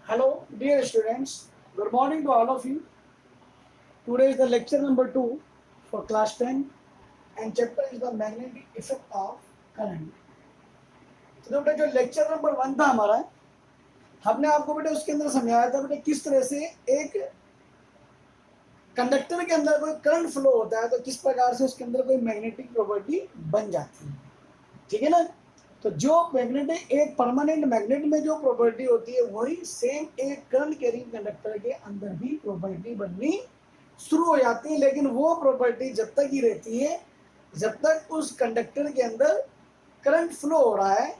Hello, dear students. Good morning to all of you. Today is the lecture number 2 for class 10 and chapter is the magnetic effect of current. तो बेटा जो lecture number 1 था हमारा, हमने आपको बेटा उसके अंदर समझाया था बेटा किस तरह से एक कंडक्टर के अंदर कोई करंट फ्लो होता है तो किस प्रकार से उसके अंदर कोई मैग्नेटिक प्रॉपर्टी बन जाती है। ठीक है ना। तो जो मैग्नेटिक एक परमानेंट मैग्नेट में जो प्रॉपर्टी होती है वही सेम एक करंट कैरिंग कंडक्टर के अंदर भी प्रॉपर्टी बननी शुरू हो जाती है, लेकिन वो प्रॉपर्टी जब तक ही रहती है जब तक उस कंडक्टर के अंदर करंट फ्लो हो रहा है।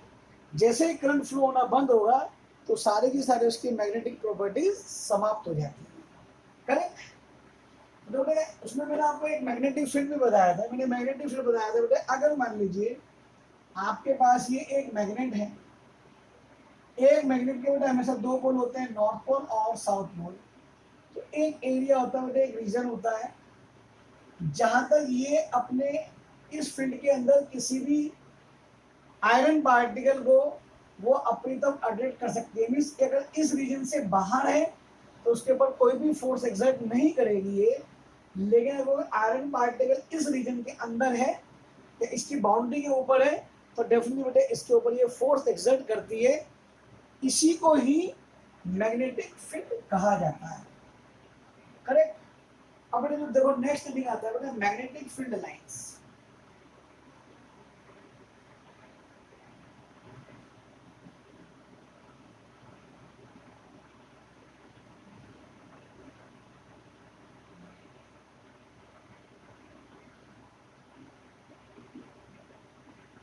जैसे ही करंट फ्लो होना बंद होगा तो सारे की सारे उसकी मैग्नेटिक प्रॉपर्टीज समाप्त हो जाती है। करेक्ट। तो बेटा उसमें मैंने आपको एक मैग्नेटिक फील्ड भी बताया था। मैंने मैग्नेटिक फील्ड बताया था बेटा, अगर मान लीजिए आपके पास ये एक मैग्नेट है, एक मैग्नेट के बेटा हमेशा दो पोल होते हैं, नॉर्थ पोल और साउथ पोल। तो एक एरिया होता है बेटा, एक रीजन होता है जहां तक ये अपने इस फील्ड के अंदर किसी भी आयरन पार्टिकल को वो अपनी तरफ अट्रैक्ट कर सकती है। मीन्स अगर इस रीजन से बाहर है तो उसके ऊपर कोई भी फोर्स एक्सर्ट नहीं करेगी ये, लेकिन अगर आयरन पार्टिकल इस रीजन के अंदर है या इसकी बाउंड्री के ऊपर है तो डेफिनेटली बेटे इसके ऊपर ये फोर्स एक्सर्ट करती है। इसी को ही मैग्नेटिक फील्ड कहा जाता है। करेक्ट। अब बेटे जो देखो नेक्स्ट थिंग आता है बेटे मैग्नेटिक फील्ड लाइंस।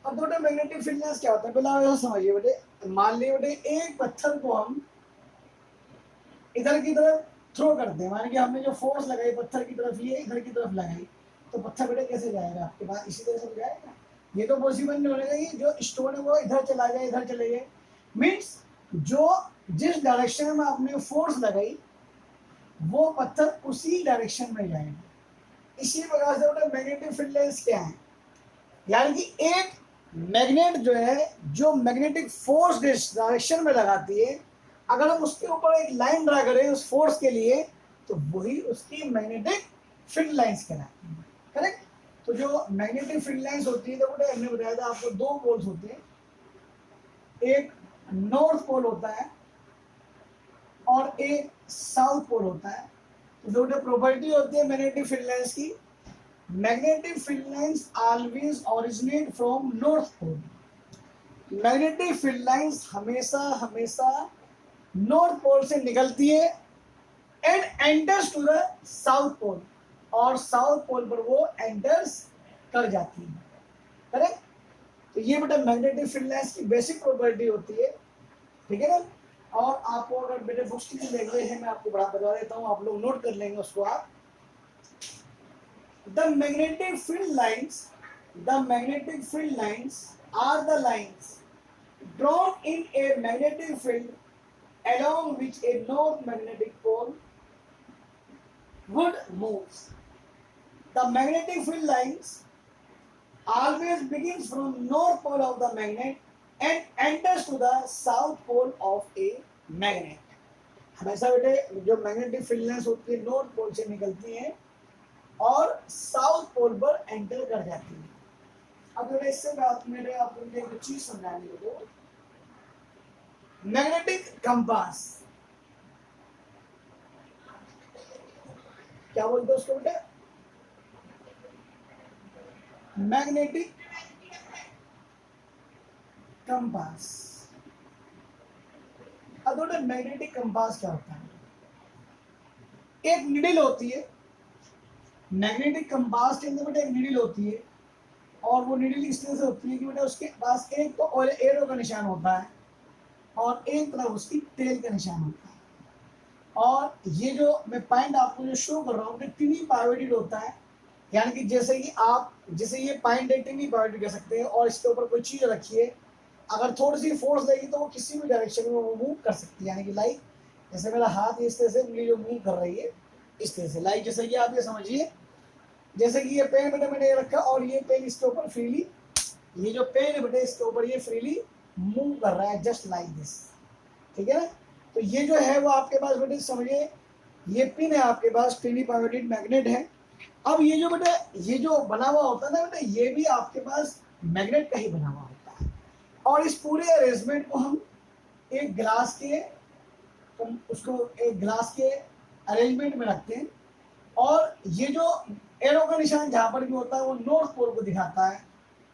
अब बेटे मैग्नेटिक फील्ड लाइंस क्या होता है पहले आप ऐसा समझिए बेटे। मान लीजिए बेटे एक पत्थर को हम इधर की तरफ थ्रो करते हैं, मान के हमने जो फोर्स लगाई पत्थर की तरफ ये इधर की तरफ लगाई तो पत्थर बेटे कैसे जाएगा आपके पास, इसी तरह से जाएगा। ये तो पॉसिबल नहीं होने कि जो स्टोन है वो इधर चला जाए इधर चले जाए। मीन्स जो जिस डायरेक्शन में आपने फोर्स लगाई वो पत्थर उसी डायरेक्शन में जाएगा। इसी प्रकार से बेटे मैग्नेटिक फील्ड लाइंस क्या है, यानी कि एक मैग्नेट जो है जो मैग्नेटिक फोर्स डायरेक्शन में लगाती है, अगर हम उसके ऊपर एक लाइन ड्रा करें उस फोर्स के लिए तो वही उसकी मैग्नेटिक फील्ड लाइंस कहलाती है। करेक्ट। तो जो मैग्नेटिक फील्ड लाइंस होती है तो बेटा हमने बताया था आपको दो पोल्स होते हैं, एक नॉर्थ पोल होता है और एक साउथ पोल होता है। तो जो बेटा प्रॉपर्टी होती है मैग्नेटिक फील्ड लाइंस की, magnetic field lines always originate from north pole। Magnetic field lines हमेशा हमेशा नॉर्थ पोल से निकलती है and enters to the south pole, और साउथ पोल पर वो एंटर्स कर जाती है। करेक्ट। तो ये बेटा मैग्नेटिक फील्ड लाइंस की बेसिक प्रॉपर्टी होती है। ठीक है ना। और आपको अगर बेटे बुक्स की लैंग्वेज है मैं आपको बता देता हूँ, आप लोग नोट कर लेंगे उसको आप। The magnetic field lines are the lines drawn in a magnetic field along which a north magnetic pole would move. The magnetic field lines always begins from north pole of the magnet and enters to the south pole of a magnet। हमेशा बेटे जो magnetic field lines होती है north pole से निकलती हैं और south पोल पर एंटर कर जाती है। अब मेरे इससे बात मेरे आपको एक चीज समझाने को, मैग्नेटिक कंपास क्या बोलते हैं उसको बेटे, मैग्नेटिक कंपास। अब बेटे मैग्नेटिक कंपास क्या होता है, एक नीडल होती है मैग्नेटिक कंपास के अंदर बेटा, एक नीडल होती है और वो नीडल इस तरह से होती है कि बेटा उसके पास एक तो एरो का निशान होता है और एक तरफ उसकी टेल का निशान होता है। और ये जो मैं पॉइंट आपको जो शो कर रहा हूँ टिनी पाइवोटेड होता है, यानी कि जैसे कि आप जैसे ये पॉइंट है टिनी पाइवोटेड कह सकते हैं और इसके ऊपर कोई चीज रखिए, अगर थोड़ी सी फोर्स लगेगी तो वो किसी भी डायरेक्शन में वो मूव कर सकती है। यानी कि लाइक जैसे मेरा हाथ इस तरह से उंगली जो मूव कर रही है इस तरह से, लाइक जैसे कि आप ये समझिए जैसे कि ये पेन बेटे मैंने ये रखा और ये पेन इसके ऊपर फ्रीली, ये जो पेन है बेटे इसके ऊपर ये फ्रीली मूव कर रहा है जस्ट लाइक दिस। ठीक है ना। तो ये जो है वो आपके पास बेटे समझिए ये पिन है आपके पास, टीवी पायोडेड मैग्नेट है। अब ये जो बेटा ये जो बना हुआ होता है ना बेटा, ये भी आपके पास मैग्नेट का ही बना हुआ होता है। और इस पूरे अरेंजमेंट को हम एक ग्लास के उसको एक ग्लास के अरेंजमेंट में रखते हैं, और ये जो एरो का निशान जहां पर भी होता है वो नॉर्थ पोल को दिखाता है,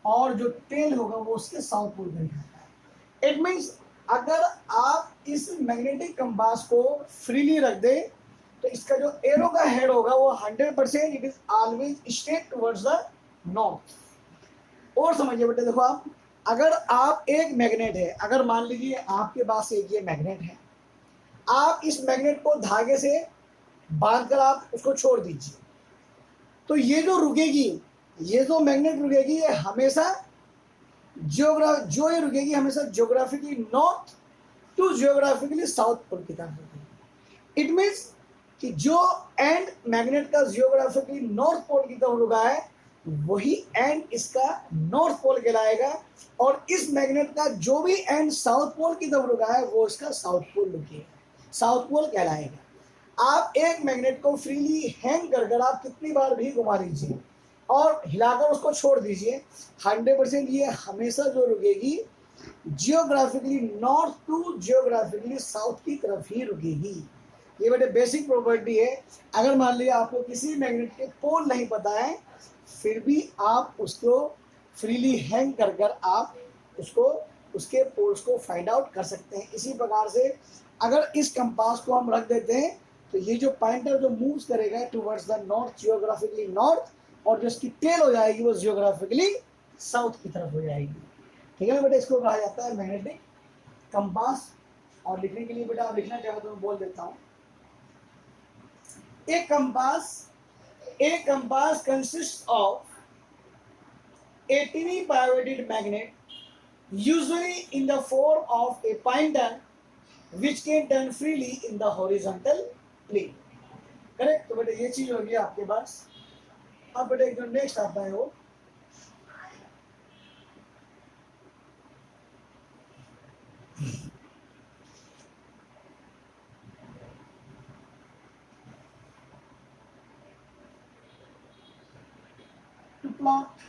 और जो टेल होगा वो उसके साउथ पोल को दिखाता है। इट मीन्स अगर आप इस मैग्नेटिक कंपास को फ्रीली रख दें तो इसका जो एरो का हेड होगा वो 100% it is always straight towards the north. और समझिए बेटे देखो, आप अगर आप एक मैग्नेट है, अगर मान लीजिए आपके पास एक ये मैग्नेट है, आप इस मैग्नेट को धागे से बांधकर आप उसको छोड़ दीजिए, तो ये जो रुकेगी, ये जो मैग्नेट रुकेगी ये हमेशा जो ये रुकेगी हमेशा geographically north to geographically south pole की तरफ रुकेगी। इट मीन्स कि जो एंड मैग्नेट का जियोग्राफिकली नॉर्थ पोल की तरफ रुका है वही एंड इसका नॉर्थ पोल कहलाएगा, और इस मैग्नेट का जो भी एंड साउथ पोल की तरफ रुका है वो इसका साउथ पोल रुकेगा, साउथ पोल कहलाएगा। आप एक मैग्नेट को फ्रीली हैंग कर आप कितनी बार भी घुमा लीजिए और हिलाकर उसको छोड़ दीजिए, 100% ये हमेशा जो रुकेगी geographically north to geographically south की तरफ ही रुकेगी। ये बेटे बेसिक प्रॉपर्टी है। अगर मान लिया आपको किसी मैग्नेट के पोल नहीं पता है, फिर भी आप उसको फ्रीली हैंग कर आप उसको उसके पोल्स को फाइंड आउट कर सकते हैं। इसी प्रकार से अगर इस कंपास को हम रख देते हैं तो ये जो पॉइंटर जो मूव्स करेगा towards the north, geographically north, और जो इसकी टेल हो जाएगी वो जियोग्राफिकली साउथ की तरफ हो जाएगी। ठीक है ना बेटा, इसको कहा जाता है मैग्नेटिक कंपास। और लिखने के लिए बेटा आप लिखना चाहो तो मैं बोल देता हूँ। A compass consists of a tiny pivoted magnet, usually in the form of a pointer, which can turn freely in the horizontal plane. Correct? तो बेटे ये चीज होगी आपके पास। अब बेटे जो नेक्स्ट आता है वो to plot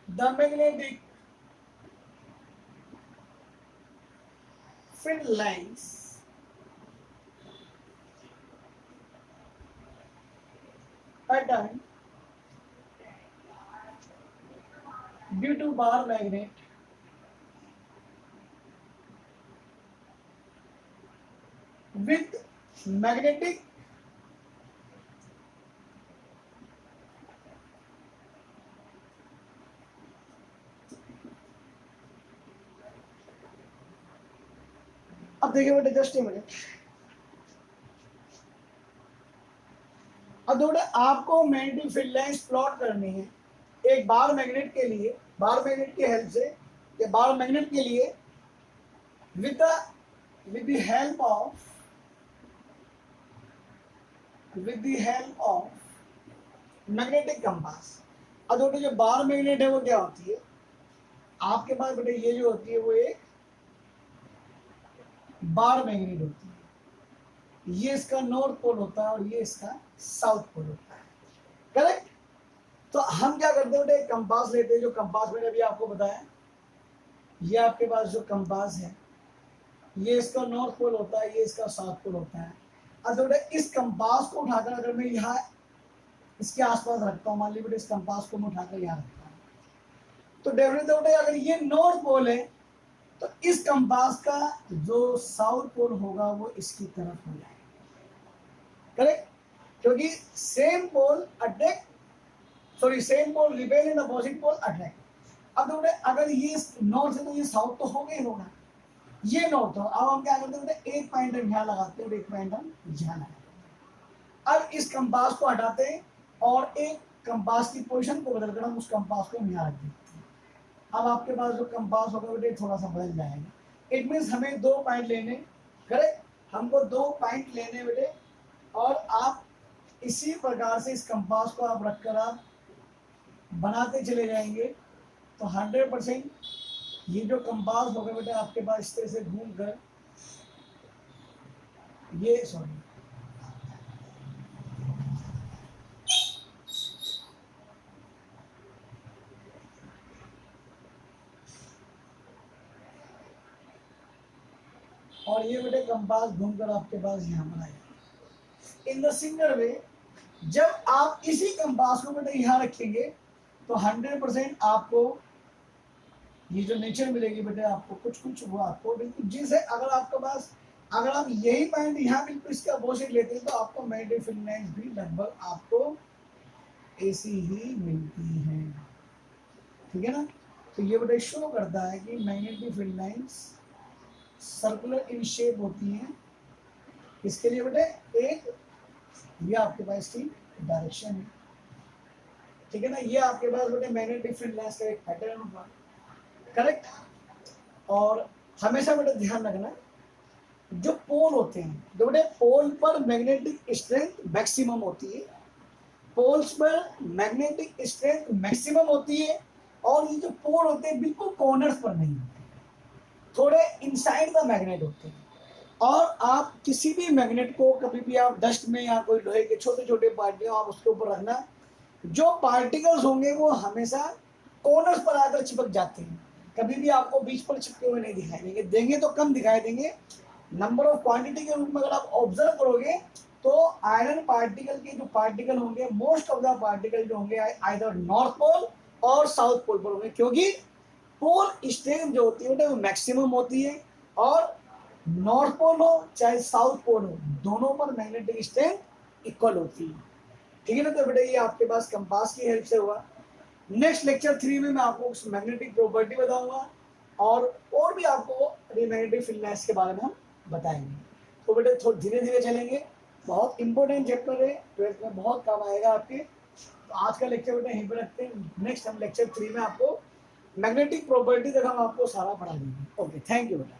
the magnetic field lines pattern due to bar magnet with magnetic अब देखिए बेटे जस्ट ए मिनट। अब बेटे आपको मैग्नेटिक फील्ड लाइंस प्लॉट करनी है एक बार मैग्नेट के लिए, बार मैग्नेट की हेल्प से, या बार मैग्नेट के लिए with the help of magnetic compass. अब बेटे जो बार मैग्नेट है वो क्या होती है आपके पास बेटे, ये जो होती है वो एक बार मैग्नेट होती है। ये इसका नॉर्थ पोल होता है और ये इसका साउथ पोल होता है। करेक्ट? तो हम क्या करते हैं बेटे, कंपास लेते हैं। जो कंपास मैंने अभी आपको बताया, ये आपके पास जो कंपास है ये इसका नॉर्थ पोल होता है, ये इसका साउथ पोल होता है। अब बेटे इस कंपास को उठाकर अगर मैं यहाँ इसके आसपास रखता हूँ, मान लीजिए बेटे इस कंपास को मैं उठाकर यहाँ रखता हूँ, तो डेफिनेटली बेटे अगर ये नॉर्थ पोल है तो इस कंपास का जो साउथ पोल होगा वो इसकी तरफ हो जाएगा। करेक्ट? क्योंकि same pole repel and opposite pole attract. अब बेटे अगर ये नॉर्थ है तो ये साउथ तो होगा ही होगा, ये नॉर्थ हो। अब हम क्या करते हैं बेटे, एक पॉइंट हम यहाँ लगाते हैं और एक पॉइंट हम यहाँ लगाते हैं। अब इस कंपास को हटाते हैं और एक कंपास की पोजीशन को बदलकर हम उस कंपास को यहाँ रख देते हैं। अब आपके पास जो कंपास होगा बेटे थोड़ा सा बदल जाएगा। इट मीन्स हमें 2 पॉइंट लेने। करेक्ट? हमको 2 पॉइंट लेने बेटे, और आप इसी प्रकार से इस कंपास को आप रखकर आप बनाते चले जाएंगे तो 100% ये जो कंपास होगा बेटा आपके पास इस तरह से घूम कर ये सॉरी और ये बेटे कंपास घूमकर आपके पास यहाँ पर आएगा। इन द सिमिलर वे जब आप इसी कंपास को बेटे यहाँ रखेंगे तो 100% आपको ये जो नेचर मिलेगी बेटे आपको कुछ वो आपको बिल्कुल जिसे अगर आपके पास अगर आप यही पॉइंट यहाँ बिल्कुल इसका अपोजिट लेते हैं तो आपको मैग्नेटिक फील्ड लाइंस भी लगभग आपको ऐसी ही मिलती है, ठीक है ना। तो ये बेटे शो करता है कि magnetic field lines circular in shape होती हैं। इसके लिए बेटे एक ये आपके पास की डायरेक्शन है, ठीक है ना। ये आपके पास बेटे मैग्नेटिक फील्ड लाइंस का एक पैटर्न होगा, करेक्ट। और हमेशा बेटे ध्यान रखना जो पोल होते हैं, जो बेटे पोल पर मैग्नेटिक स्ट्रेंथ मैक्सिमम होती है, पोल्स पर मैग्नेटिक स्ट्रेंथ मैक्सिमम होती है और ये जो पोल होते हैं बिल्कुल कॉर्नर्स पर नहीं होते, थोड़े इनसाइड द मैग्नेट होते हैं। और आप किसी भी मैग्नेट को कभी भी आप डस्ट में या कोई लोहे के छोटे छोटे पार्टिकल आप उसके ऊपर रखना, जो पार्टिकल्स होंगे वो हमेशा कॉर्नर्स पर आकर चिपक जाते हैं, कभी भी आपको बीच पर चिपके हुए नहीं दिखाई देंगे, देंगे तो कम दिखाई देंगे। नंबर ऑफ क्वांटिटी के रूप में अगर आप ऑब्जर्व करोगे तो आयरन पार्टिकल के जो पार्टिकल होंगे मोस्ट ऑफ द पार्टिकल जो होंगे आइदर नॉर्थ पोल और साउथ पोल पर होंगे, क्योंकि पोल स्ट्रेंथ जो होती है वो मैक्सिमम होती है और नॉर्थ पोल हो चाहे साउथ पोल हो दोनों पर मैग्नेटिक स्ट्रेंथ इक्वल होती है, ठीक है ना। तो बेटा ये आपके पास कंपास की हेल्प से हुआ। नेक्स्ट लेक्चर 3 में मैं आपको मैग्नेटिक प्रॉपर्टी बताऊंगा और भी आपको मैग्नेटिक फील्ड लाइंस के बारे में हम बताएंगे। तो बेटे थोड़ा धीरे धीरे चलेंगे, बहुत इंपॉर्टेंट चैप्टर है, 12th में बहुत काम आएगा आपके। तो आज का लेक्चर बेटा यहीं पर रखते हैं, नेक्स्ट हम लेक्चर 3 में आपको मैग्नेटिक प्रॉपर्टी तक हम आपको सारा पढ़ा देंगे। ओके, थैंक यू बेटा।